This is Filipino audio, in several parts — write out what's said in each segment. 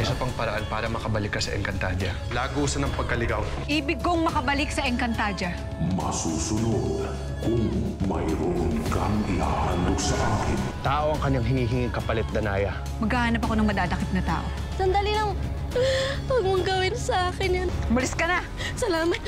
isa pang paraan para makabalik ka sa Encantadia. Lagusan ng pagkaligaw. Ibig kong makabalik sa Encantadia. Masusunod kung mayroon kang ihahandog sa akin. Tao ang kanyang hinihinging kapalit, Danaya. Maghahanap ako ng madadakip na tao. Sandali lang. Huwag mong gawin sa akin yan. Umalis ka na! Salamat!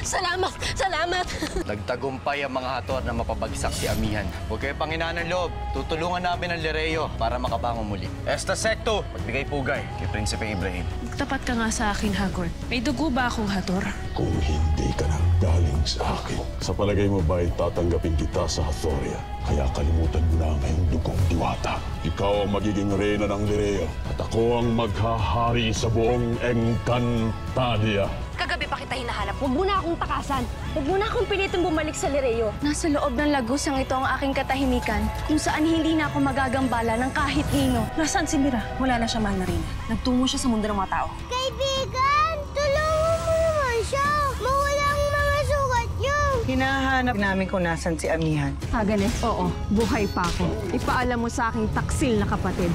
Salamat! Salamat! Nagtagumpay ang mga hator na mapabagsak si Amihan. Huwag kayo panghinaan ng loob. Tutulungan namin ang Lireo para makabangon muli. Esta Secto, magbigay pugay kay Prinsipe Ibrahim. Tapat ka nga sa akin, Hagor. May dugo ba akong hator? Kung hindi ka nang galing sa akin, sa palagay mo ba ay tatanggapin kita sa Hathoria? Kaya kalimutan mo na ngayong dugong diwata. Ikaw ang magiging reyna ng Lireo at ako ang maghahari sa buong Encantadia. Kagabi pa kita hinahanap. Huwag mo na akong takasan. Huwag mo na akong pilitin bumalik sa Lireo. Nasa loob ng lagusang ito ang aking katahimikan, kung saan hindi na ako magagambala ng kahit nino. Nasaan si Mira? Wala na siya, mahal na rin. Nagtungo siya sa mundo ng mga tao. Kaibigan! Tulungan mo naman siya! Mawala ang mga sugat niyo! Hinahanap namin kung nasan si Amihan. Haganes, oo. Buhay pa ako. Ipaalam mo sa aking taksil na kapatid.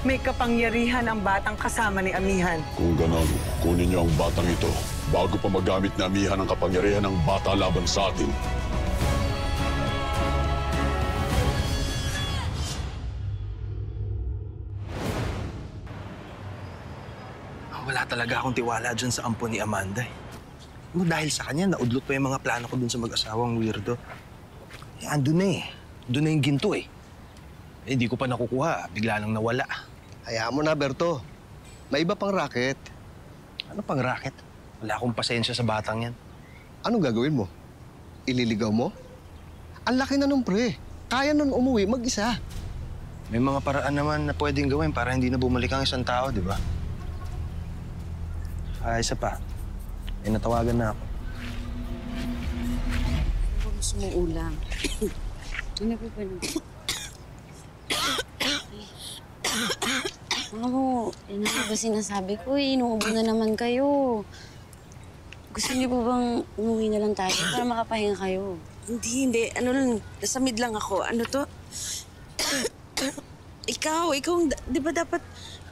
May kapangyarihan ang batang kasama ni Amihan. Kung ganon, kunin niyo ang batang ito bago pa magamit na Amihan ang kapangyarihan ng bata laban sa atin. Wala talaga akong tiwala dyan sa ampon ni Amanda. Dahil sa kanya, naudlot pa yung mga plano ko dun sa mag-asawang weirdo. Andun na eh. Doon na yung ginto eh. Hindi ko pa nakukuha. Bigla nang nawala. Hayaan mo na, Berto. May iba pang racket. Ano pang racket? Wala akong pasensya sa batang yan. Anong gagawin mo? Ililigaw mo? Ang laki na nung pre. Kaya nun umuwi mag-isa. May mga paraan naman na pwedeng gawin para hindi na bumalik ang isang tao, di ba? Isa pa. May natawagan na ako. Ano gusto mong ulam? Ano po ba naman? Ako, yun na ba sinasabi ko eh. Inuubo na naman kayo. Gusto niyo po bang umuwi na lang tayo para makapahinga kayo? Hindi. Ano lang, nasa mid lang ako. Ano to? ikaw, di ba dapat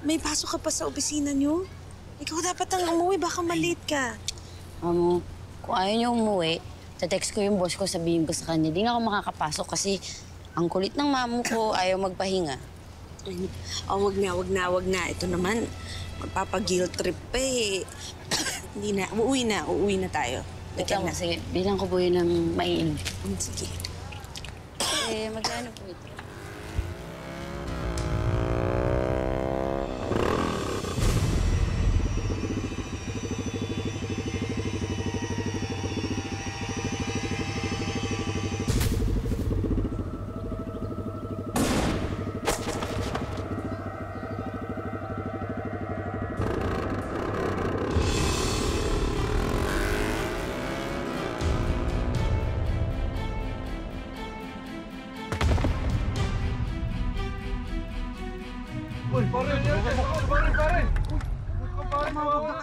may pasok ka pa sa opisina niyo? Ikaw dapat ang umuwi, baka malate ka. Amo, kung ayaw niyo umuwi, text ko yung boss ko, sabihin ko sa kanya, di na ako makakapasok kasi ang kulit ng mamo ko, ayaw magpahinga. Wag na. Ito naman, magpapag-guilt trip pa eh. Hindi na, uuwi na tayo. Ikaw, sige, bilang ko po yun ng maiinom. Sige. Magkano po ito?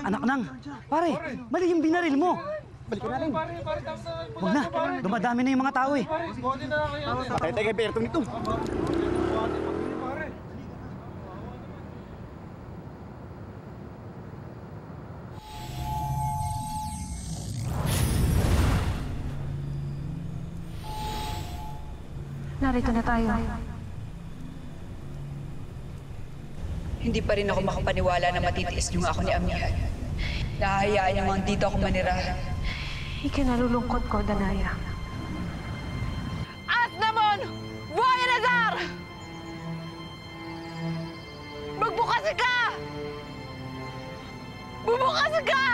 Anak nang, pare, mali yung binaril mo. Balikan natin. Huwag na, dumadami na yung mga tao eh. Patay tayo kay Bertong nito. Narito na tayo. Hindi pa rin ako makapaniwala na matitiis niyo ako ni Amihan. Nahahayaan niyo mang dito ako manira. Ikinalulungkot ko, Danaya. Asnamon! Buhay Nazar! Magbukas ka! Bumukas ka!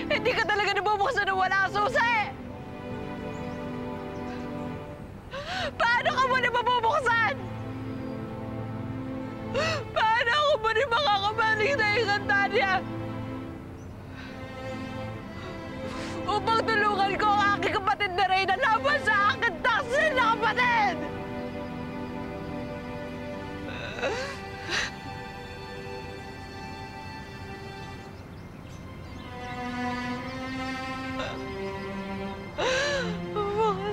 Hindi ka talaga nabubuksan na wala kang susi! Paano ka mo na mabubuksan? Paano ako mo na makakabalik na Encantadia? Upang tulungan ko ang aking kapatid na Reyna laban sa aking taksil na kapatid! Bakit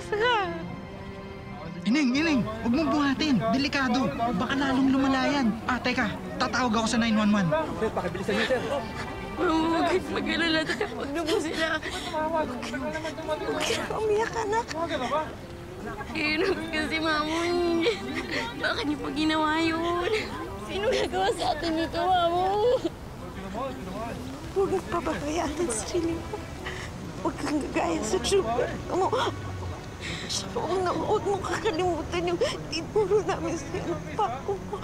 Huwag mong buhatin. Delikado. Baka lalong lumala yan. Teka. Tatawag ako sa 911. Sir, pakibilisan niyo, sir. Huwag kayo mag-alala tayo. Huwag na po sila. Huwag ka umiyak, anak. Hirap kasi, Mamon. Bakit niyo pa ginawa yun? Sino nagawa sa atin nito, Mamon? Huwag kang pababayaan ang sarili mo. Huwag kang gagaya sa sugar mo. Huwag mo kakalimutan yung tinuro namin sa iyo ng pako mo.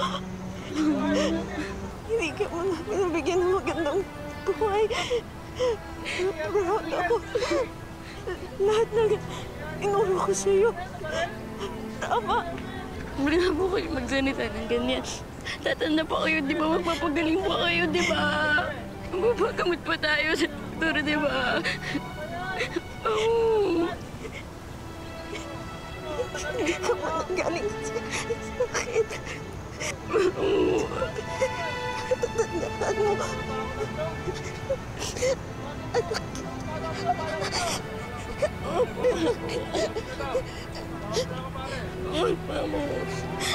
Hindi ka mo namin nabigyan ng magandang buhay. Proud ako. Lahat ng inuro ko sa iyo. Tama. Huwag na po kayo magsalita ng ganyan. Tatanda pa kayo, di ba? Magpapagaling pa kayo, di ba? Magpapagamot pa tayo sa doktor, di ba? Hindi ka mananggaling sa sakit. Tatandaan mo.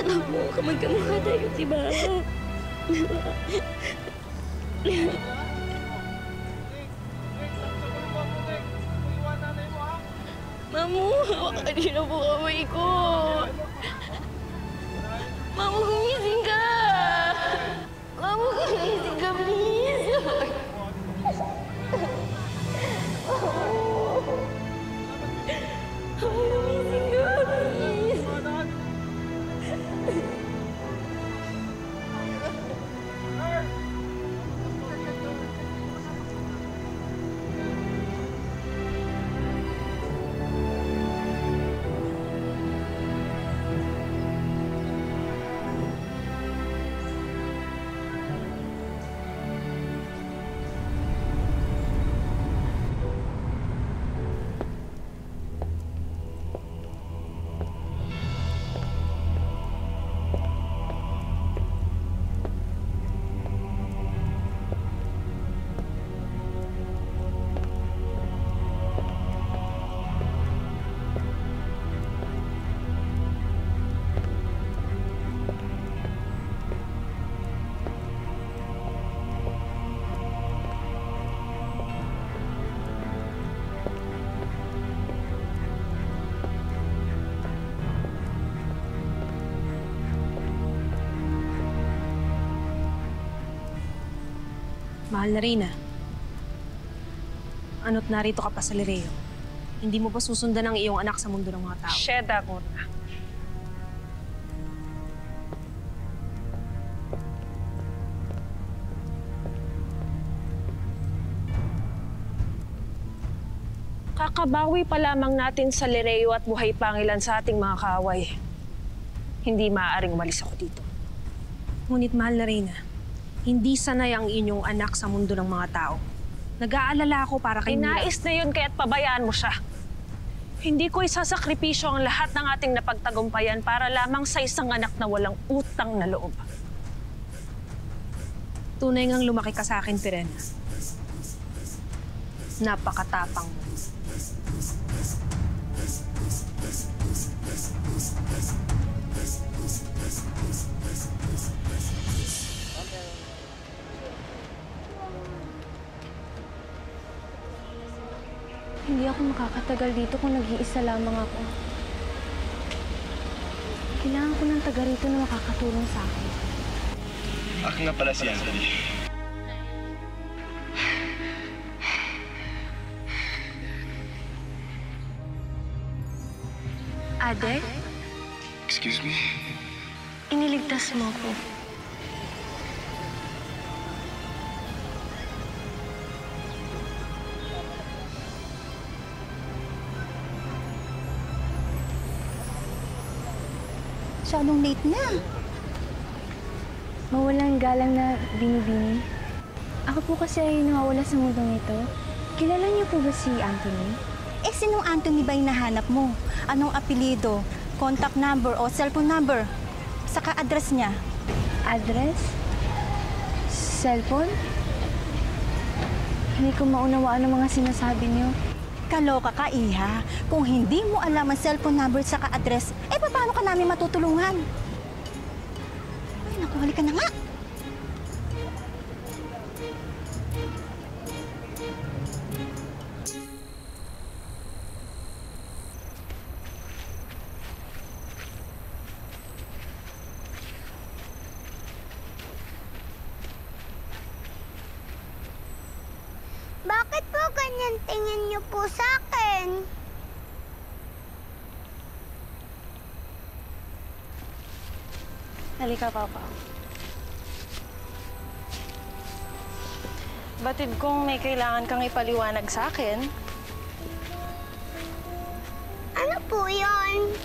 Amo, kamagkamukha tayo, di ba? Mamu, hawakan niyo na po kamay ko. Mamu, gumising ka! Mamu, gumising ka, please! Gumising ka, please! Mahal na Reyna, ano't narito ka pa sa Lireo? Hindi mo ba susundan ang iyong anak sa mundo ng mga tao? Sheda, Mona. Kakabawi pa lamang natin sa Lireo at buhay pangilan sa ating mga kaaway. Hindi maaaring umalis ako dito. Ngunit mahal na Reyna, hindi sanay ang inyong anak sa mundo ng mga tao. Nag-aalala ako para kay Mira. Inais na yun kaya't pabayaan mo siya. Hindi ko isasakripisyo ang lahat ng ating napagtagumpayan para lamang sa isang anak na walang utang na loob. Tunay ngang lumaki ka sa akin, Pirena. Napakatapang mo. Hindi ako makakatagal dito kung nag-iisa lamang ako. Kailangan ko ng taga rito na makakatulong sa akin. Ako nga pala si Anthony. Ade? Excuse me? Iniligtas mo ako. Masyadong late na. Mawalang galang na binibini. Ako po kasi ay nawawala sa mundong ito. Kilala niyo po ba si Anthony? Eh, sinong Anthony ba hinahanap mo? Anong apelido, contact number o cellphone number? Saka address niya. Address? Cellphone? Hindi ko maunawaan ang mga sinasabi niyo. Kaloka ka, Iha. Kung hindi mo alam ang cellphone number saka address, eh Paano ka namin matutulungan? Ay, naku, halika na nga. Bakit po ganyan tingin niyo po sa akin? Halika, Papa. Batid kung may kailangan kang ipaliwanag sa akin. Ano po yun?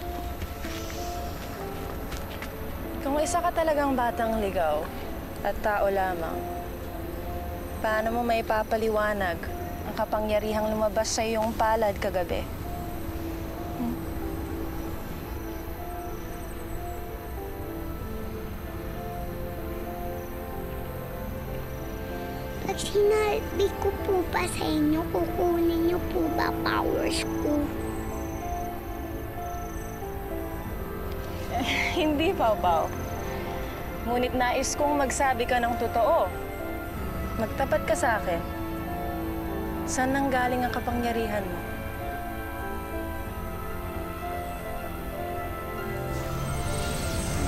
Kung isa ka talagang batang ligaw at tao lamang, paano mo may papaliwanag ang kapangyarihang lumabas sa iyong palad kagabi? Pag sinabi ko po ba sa inyo, kukunin niyo po ba powers ko? Hindi, Pau-Pau. Ngunit nais kong magsabi ka ng totoo. Magtapat ka sa akin. Saan nanggaling ang kapangyarihan mo?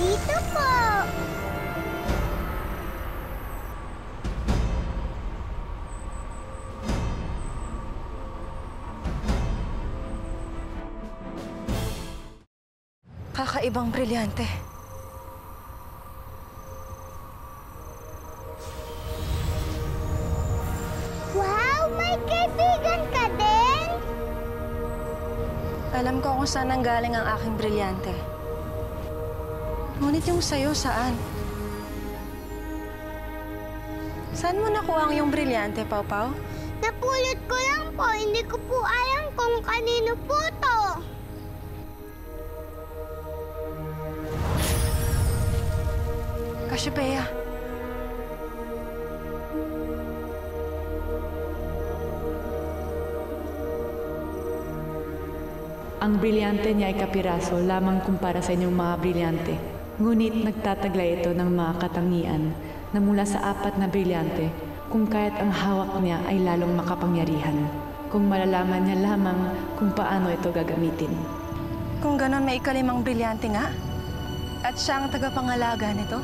Dito po! Kakaibang brilyante. Wow! May kaibigan ka din? Alam ko kung saan nanggaling ang aking brilyante. Ngunit yung sa'yo, saan? Saan mo nakuha ang iyong brilyante, Pau-Pau? Napulot ko lang po. Hindi ko po alam kung kanino po to. Cassiopeia. Ang brilyante niya ay kapiraso lamang kumpara sa inyong mga brilyante. Ngunit nagtataglay ito ng mga katangian na mula sa 4 na brilyante kung kaya't ang hawak niya ay lalong makapangyarihan. Kung malalaman niya lamang kung paano ito gagamitin. Kung ganon, may ikalimang brilyante nga. At siya ang tagapangalaga nito.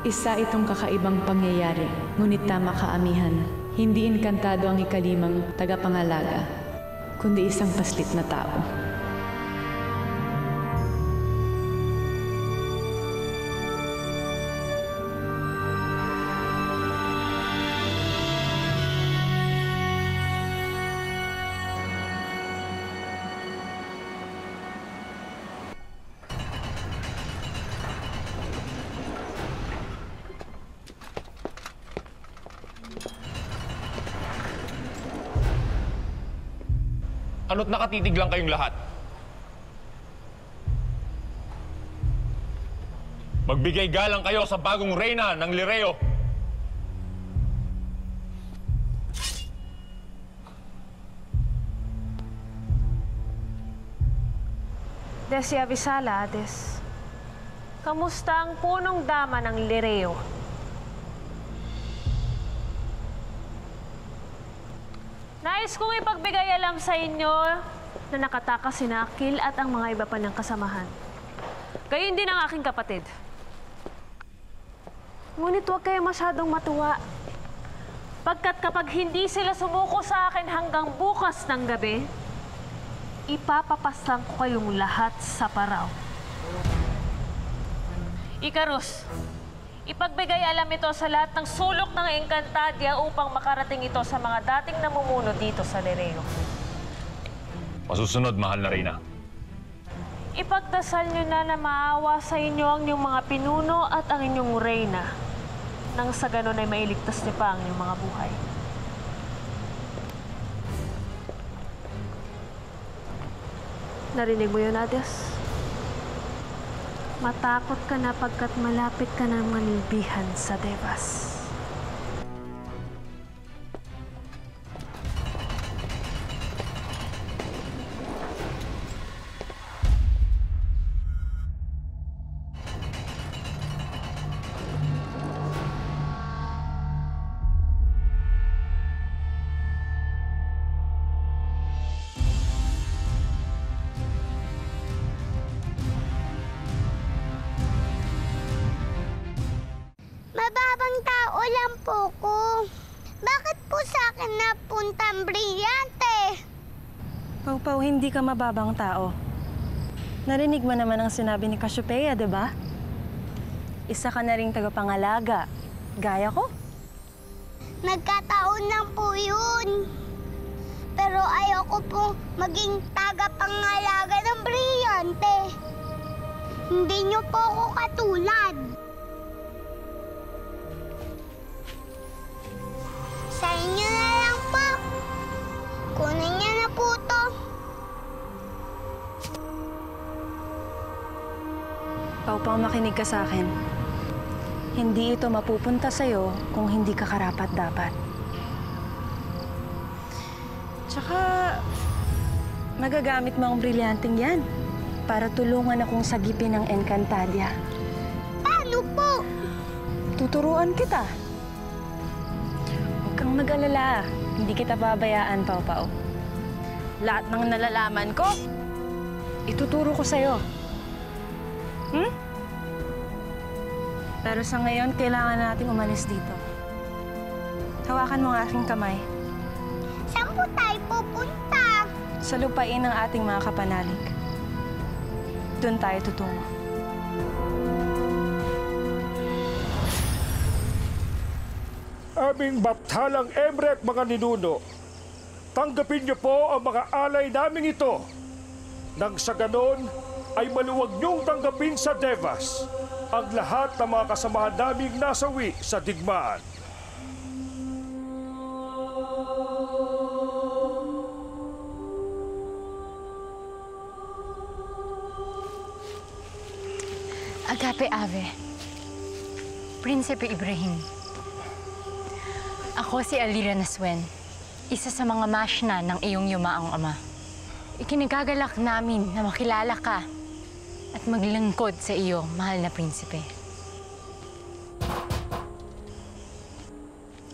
Isa itong kakaibang pangyayari, ngunit tama ka, Amihan. Hindi inkantado ang ikalimang tagapangalaga, kundi isang paslit na tao. Ano't nakatitig lang kayong lahat? Magbigay galang kayo sa bagong reyna ng Lireo. Desi Avisala, Des. Kamusta ang punong dama ng Lireo? Nais kong ipagbigay alam sa inyo na nakatakas si Akil at ang mga iba pa niyang kasamahan. Gayon din ang aking kapatid. Ngunit huwag kayo masyadong matuwa. Pagkat kapag hindi sila sumuko sa akin hanggang bukas ng gabi, ipapapaslang ko kayong lahat sa paraw. Icarus, ipagbigay alam ito sa lahat ng sulok ng Encantadia upang makarating ito sa mga dating namumuno dito sa Lireo. Masusunod, mahal na Reyna. Ipagdasal nyo na maawa sa inyo ang inyong mga pinuno at ang inyong reyna nang sa ganon ay mailigtas niyo pa ang inyong mga buhay. Narinig mo yun, Hades? Matakot ka na pagkat malapit ka na manilbihan sa Devas. po ko. Bakit po sa akin napunta ang brilyante? Pau, hindi ka mababang tao. Narinig mo naman ang sinabi ni Cassiopeia, di ba? Isa ka na ring tagapangalaga. Gaya ko. Nagkataon lang po yun. Pero ayoko po maging tagapangalaga ng brilyante. Hindi niyo po ako katulad. Sa inyo na lang po. Kunin niya na po to. Pau, makinig ka sa akin. Hindi ito mapupunta sa'yo kung hindi ka karapat-dapat. Tsaka, magagamit mo ang brilyanteng yan para tulungan akong sagipin ng Encantadia. Paano po? Tuturuan kita. Huwag kang mag-alala. Hindi kita babayaan, Pau. Lahat ng nalalaman ko, ituturo ko sa'yo. Pero sa ngayon, kailangan nating umalis dito. Hawakan mo ang aking kamay. Saan po tayo pupunta? Sa lupain ng ating mga kapanalig. Doon tayo tutungo. Aming baptalang Emre at mga ninuno, tanggapin niyo po ang mga alay naming ito. Nang sa ganon, ay maluwag niyong tanggapin sa Devas ang lahat ng mga kasamahan naming nasawi sa digmaan. Agape Ave, Prinsipe Ibrahim. Ako si Alira Naswen, isa sa mga mashna ng iyong yumaang ama. Ikinagagalak namin na makilala ka at maglingkod sa iyo, mahal na prinsipe.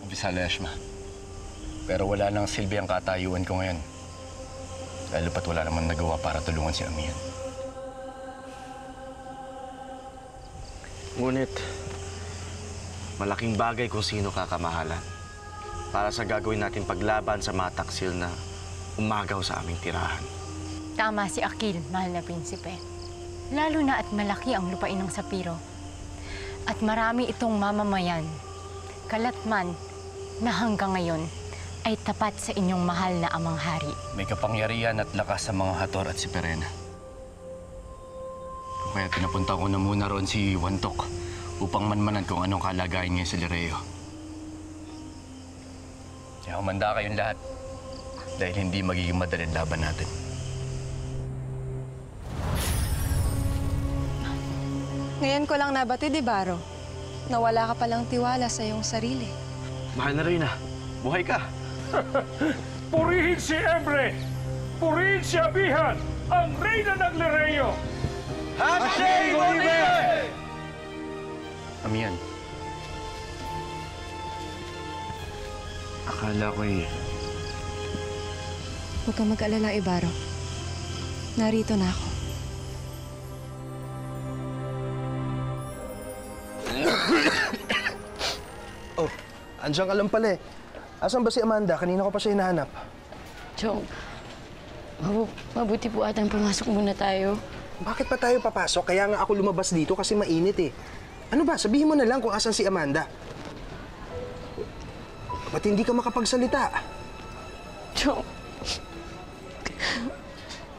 Abisala Eshma, pero wala nang silbi ang katayuan ko ngayon. Lalo pat wala naman nagawa para tulungan si Amihan. Ngunit, malaking bagay kung sino kakamahalan para sa gagawin natin paglaban sa mga taksil na umagaw sa aming tirahan. Tama si Akil, mahal na prinsipe. Lalo na at malaki ang lupain ng Sapiro. At marami itong mamamayan, kalat man na hanggang ngayon ay tapat sa inyong mahal na amang hari. May kapangyarihan at lakas sa mga Hathor at si Perena. Kaya pinapunta ko na muna roon si Wantok upang manmanan kung anong kalagayan niya sa Lireo. Kaya humanda kayong lahat dahil hindi magiging madaling laban natin. Ngayon ko lang nabatid, Baro, na wala ka palang tiwala sa iyong sarili. Mahal na Reyna, buhay ka. Purihin si Emre! Purihin si Amihan, ang Reyna ng Lireo! Hashtag Oliver! Amihan. Akala ko Huwag kang mag-alala, Baro. Narito na ako. Oh, andiyan ka lang pala eh. Asan ba si Amanda? Kanina ko pa siya hinahanap. Chong, mabuti po atang pumasok muna tayo. Bakit pa tayo papasok? Kaya nga ako lumabas dito kasi mainit eh. Ano ba? Sabihin mo na lang kung asan si Amanda. Ba't hindi ka makapagsalita? Chong,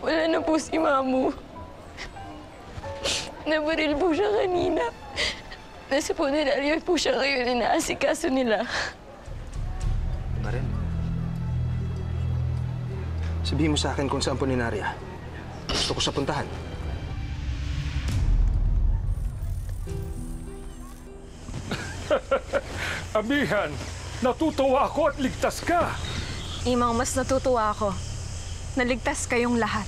wala na po si Mamu. Nabaril po siya kanina. Nasa puneraryo po siya ngayon, inaasikaso nila. Baril? Sabihin mo sa akin kung saan punerarya. Gusto ko sa puntahan. Amihan, natutuwa ako at ligtas ka. Imang, mas natutuwa ako. Naligtas kayong lahat.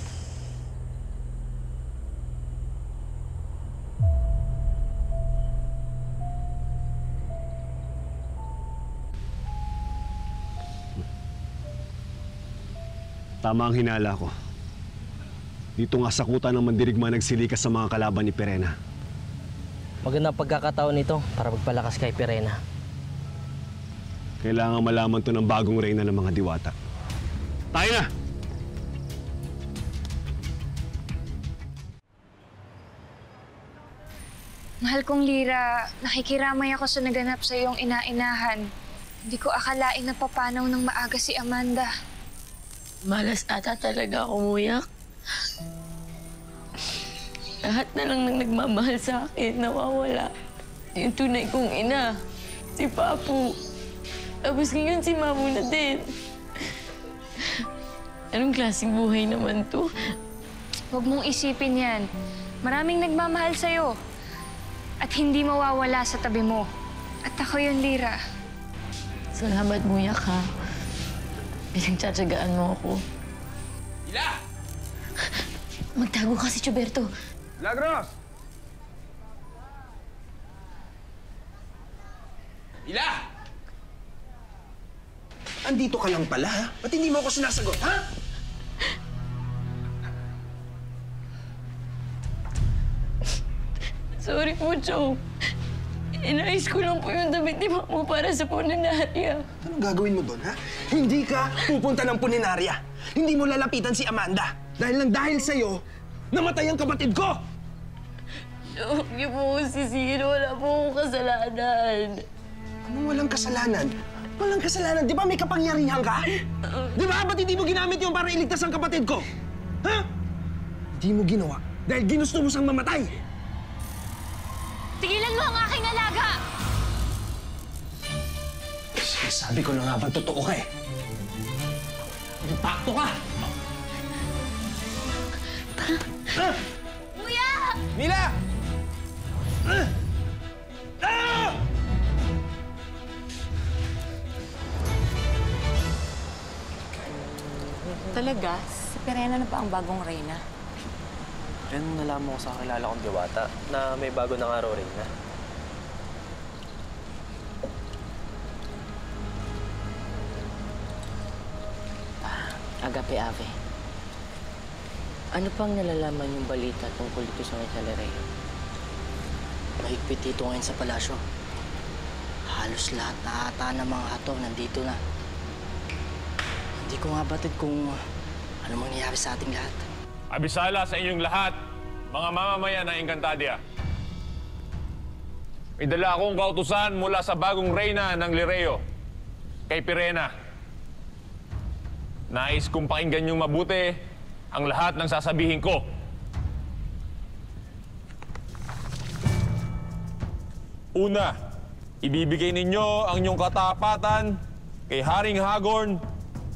Tama ang hinala ko. Dito nga sakutan ng mandirigma nagsilikas sa mga kalaban ni Perena. Magandang pagkakataon nito para magpalakas kay Perena. Kailangan malaman to ng bagong reyna ng mga diwata. Tayo na! Mahal kong Lira, nakikiramay ako sa naganap sa iyong ina-inahan. Hindi ko akalain na papanaw ng maaga si Amanda. Malas ata talaga ako umuyak. Lahat na lang ng nagmamahal sa akin, nawawala. Yung tunay kong ina, si Papu. Tapos ngayon si Mamu na din. Anong klaseng buhay naman to? Huwag mong isipin yan. Maraming nagmamahal sa'yo. At hindi mawawala sa tabi mo. At ako yun, Lira. Salamat, Muyak, ha. Pinagtsatsagaan mo ako. Ila! Magtago ka si Choberto. Lagros! Ila! Andito ka lang pala, ha? Ba't hindi mo ako sinasagot, ha? Sorry po, Joe. Inayos ko lang po yung damit ni Mamu para sa puninarya. Anong gagawin mo doon, ha? Hindi ka pupunta ng puninarya. Hindi mo lalapitan si Amanda. Dahil sa'yo, namatay ang kapatid ko! Huwag niyo po akong sisihin. Wala po akong kasalanan. Anong walang kasalanan? Walang kasalanan. Di ba may kapangyarihan ka? Di ba? Ba't hindi mo ginamit yung para iligtas ang kapatid ko? Ha? Hindi mo ginawa dahil ginusto mo siyang mamatay. Tigilan mo ang aking alaga! Sabi ko na nga ba, totoo ka eh. Impacto ka! Kuya! Mila! Talaga? Si Perena na ba ang bagong reyna? Ren, nalaman ko sa kakilala kong diwata na may bago ng araw rin na. Agape Ave. Ano pang nalalaman yung balita tungkol dito sa Lereo? Mahigpit dito ngayon sa palasyo. Halos lahat na ata ng mga hato nandito na. Hindi ko nga batid kung ano mangyayari sa ating lahat. Abisala sa inyong lahat, mga mamamayan ng Encantadia. May dala akong kautusan mula sa bagong reyna ng Lereo, kay Pirena. Nais kong pakinggan niyong mabuti ang lahat ng sasabihin ko. Una, ibibigay ninyo ang inyong katapatan kay Haring Hagorn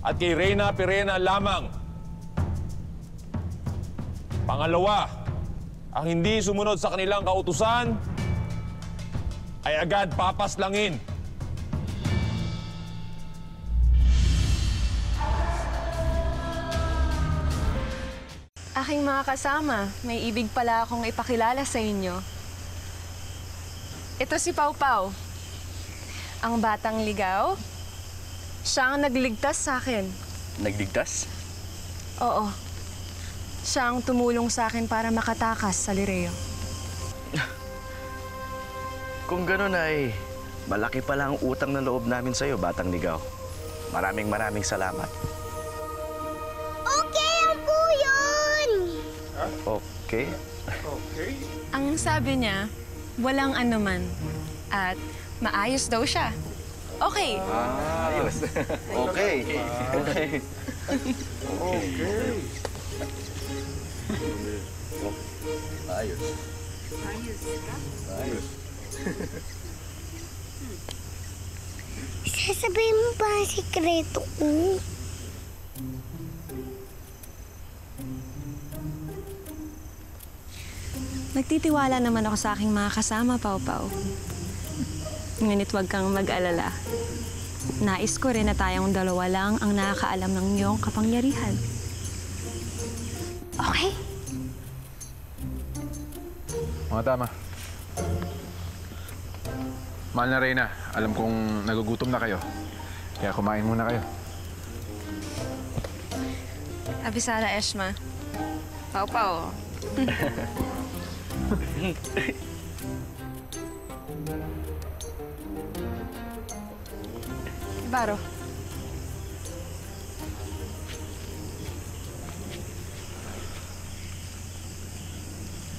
at kay Reyna Pirena lamang. Pangalawa, ang hindi sumunod sa kanilang kautusan ay agad papaslangin. Aking mga kasama, may ibig pala akong ipakilala sa inyo. Ito si Pau Pau, ang batang ligaw. Siya ang nagligtas sa akin. Nagligtas? Oo. Siya ang tumulong sa akin para makatakas sa Lereo. Kung gano'n ay malaki pala ang utang na loob namin sa'yo, batang ligaw. Maraming salamat. Okay lang po yun! Okay? Okay. Ang sabi niya, walang anuman. At maayos daw siya. Okay. Ayos. Okay. Okay. Okay. Ayos. Ayos. Sasabihin mo ba ang sikreto ko? Nagtitiwala naman ako sa aking mga kasama, Pau Pau. Ngunit huwag kang mag-alala. Nais ko rin na tayong dalawa lang ang nakakaalam ng iyong kapangyarihan. Okay? Mga tama. Mahal na Reyna, alam kong nagugutom na kayo. Kaya kumain muna kayo. Abisala, Eshma. Pau Pau. Ibaro.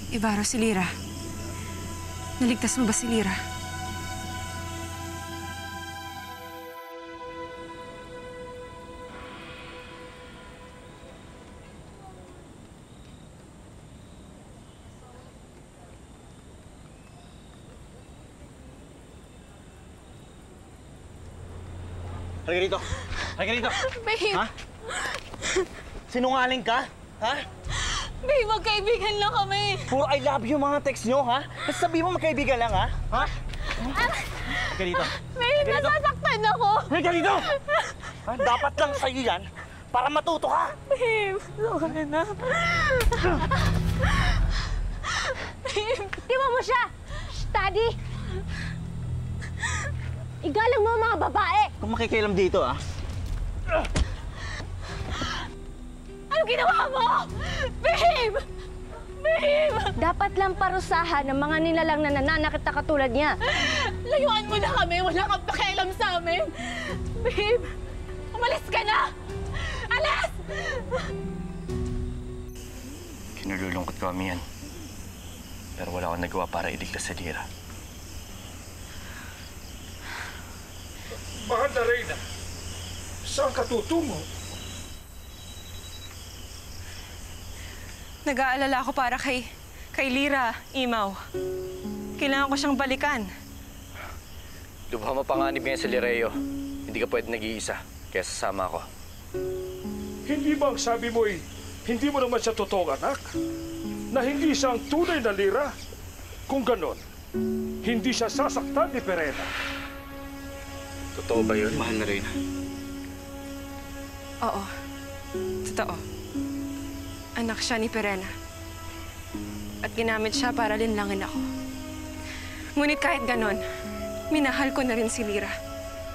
Ibaro, si Lira. Naligtas mo ba si Lira? Halika rito. Halika rito. Babe! Ha? Sinungaling ka? Ha? Babe, magkaibigan lang kami. Puro I love you mga text nyo, ha? Basta sabihin mo magkaibigan lang, ha? Ha? Halika rito. Babe, nasasaktan ako. Halika rito! Ha? Dapat lang sa'yo yan para matuto ka. Babe, sorry na. Babe! Iwan mo siya! Daddy! Igalang mo ang mga babae! Kung makikialam dito, ha? Ano ginawa mo? Babe! Babe! Dapat lang parusahan ng mga nilalang na nananakit na katulad niya. Layuan mo na kami. Wala kang pakialam sa amin. Babe, umalis ka na! Alis! Kinululungkot ko, Amihan. Pero wala akong nagawa para iligtas si Lira. Mahal na Reyna, saan ka tutungo? Nag-aalala ako para kay Lira, Imaw. Kailangan ko siyang balikan. Lubha mapanganib ngayon sa Lireo. Hindi ka pwede nag-iisa, kaya sasama ako. Hindi ba ang sabi mo'y hindi mo naman siya totoong anak? Na hindi siya ang tunay na Lira? Kung ganon, hindi siya sasaktan ni Perena. Totoo ba yun, mahal na Reyna? Oo. Totoo. Anak siya ni Perena. At ginamit siya para linlangin ako. Ngunit kahit ganon, minahal ko na rin si Lira.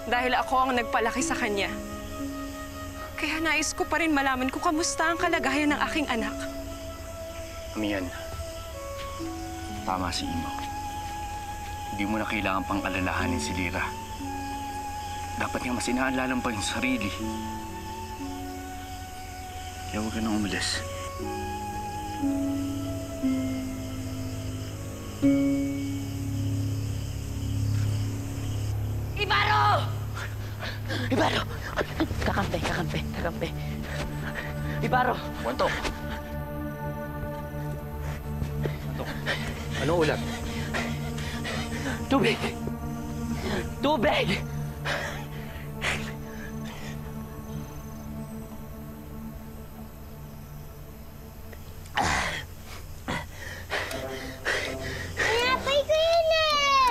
Dahil ako ang nagpalaki sa kanya. Kaya nais ko pa rin malaman kung kamusta ang kalagayan ng aking anak. Amihan, tama si Imaw. Hindi mo na kailangan pang alalahanin si Lira. Dapat nga mas inaalala pa yung sarili. Kaya huwag ka nang umalis. Ibaro! Ibaro! Kakampi. Ibaro! Wanto! Anong ulat? Tubig! Napay ko yun eh!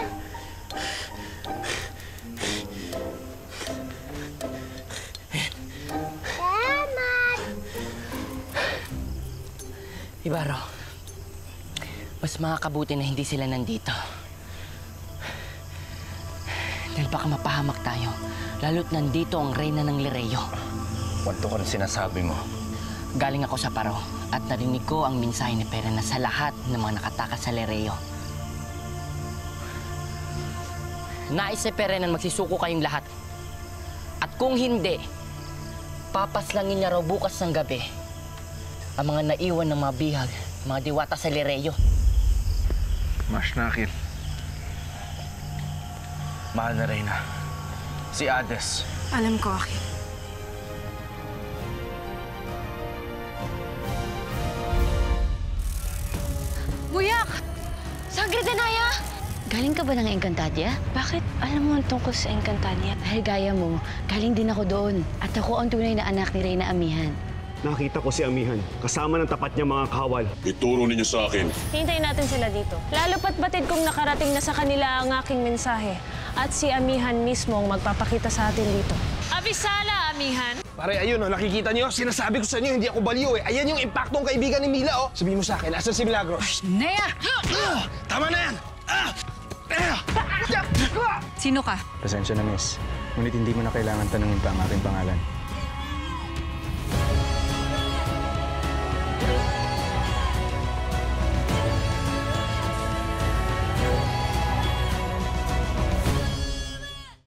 Salamat! Ibaro, mas makakabuti na hindi sila nandito. Dahil baka mapahamak tayo, lalo't nandito ang reyna ng Lireo. Wanto ko rin sinasabi mo. Galing ako sa Paro at narinig ko ang mensahe ni Perena sa lahat ng mga nakatakas sa Lireo. Nais si Perena magsisuko kayong lahat. At kung hindi, papaslangin niya raw bukas ng gabi ang mga naiwan ng mga bihag, mga diwata sa Lireo. Mas nakil. Mahal na Reyna, si Hades. Alam ko, Akil. Buyak! Sagre Danaya! Galing ka ba ng Encantadia? Bakit alam mo ang tungkol sa Encantadia? Dahil gaya mo, galing din ako doon. At ako ang tunay na anak ni Reyna Amihan. Nakita ko si Amihan, kasama ng tapat niya mga kawal. Ituro ninyo sa akin. Hintayin natin sila dito. Lalo pat batid kung nakarating na sa kanila ang aking mensahe. At si Amihan mismo ang magpapakita sa atin dito. Abisala, Amihan! Pare, ayun, oh, nakikita niyo? Sinasabi ko sa inyo, hindi ako baliw eh. Ayan yung impaktong kaibigan ni Mila, oh. Sabihin mo sa akin, asan si Milagros? Nea! Tama na yan! Sino ka? Pasensya na, miss. Ngunit hindi mo na kailangan tanungin pa ang aking pangalan.